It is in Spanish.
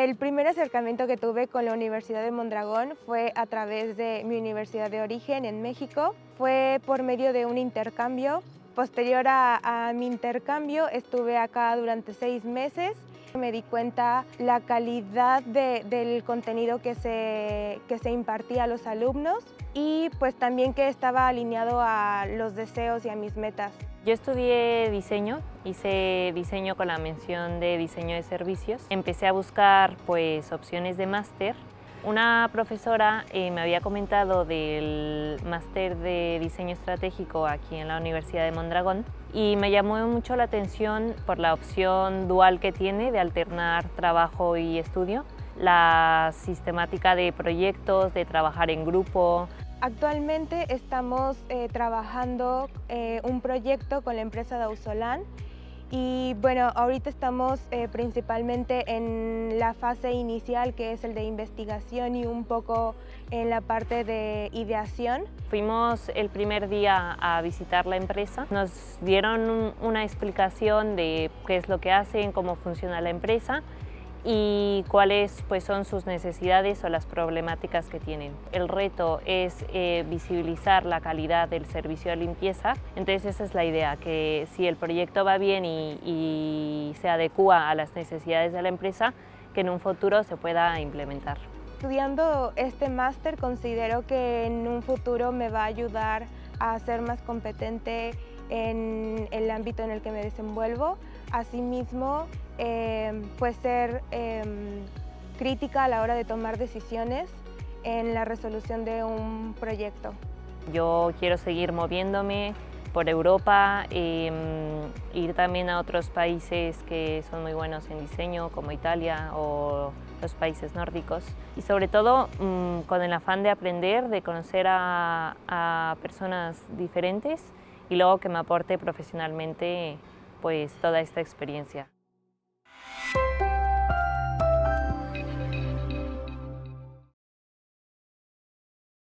El primer acercamiento que tuve con la Universidad de Mondragón fue a través de mi universidad de origen en México. Fue por medio de un intercambio. Posterior a mi intercambio estuve acá durante 6 meses. Me di cuenta la calidad del contenido que se impartía a los alumnos y pues también que estaba alineado a los deseos y a mis metas. Yo estudié diseño, hice diseño con la mención de diseño de servicios. Empecé a buscar pues opciones de máster. Una profesora me había comentado del máster de diseño estratégico aquí en la Universidad de Mondragón y me llamó mucho la atención por la opción dual que tiene de alternar trabajo y estudio, la sistemática de proyectos, de trabajar en grupo. Actualmente estamos trabajando un proyecto con la empresa Dausolán y bueno, ahorita estamos principalmente en la fase inicial, que es el de investigación, y un poco en la parte de ideación. Fuimos el primer día a visitar la empresa, nos dieron una explicación de qué es lo que hacen, cómo funciona la empresa y cuáles pues, son sus necesidades o las problemáticas que tienen. El reto es visibilizar la calidad del servicio de limpieza, entonces esa es la idea, que si el proyecto va bien y se adecúa a las necesidades de la empresa, que en un futuro se pueda implementar. Estudiando este máster considero que en un futuro me va a ayudar a ser más competente en el ámbito en el que me desenvuelvo. Asimismo, pues ser crítica a la hora de tomar decisiones en la resolución de un proyecto. Yo quiero seguir moviéndome por Europa, ir también a otros países que son muy buenos en diseño, como Italia o los países nórdicos. Y sobre todo con el afán de aprender, de conocer a personas diferentes y luego que me aporte profesionalmente pues, toda esta experiencia.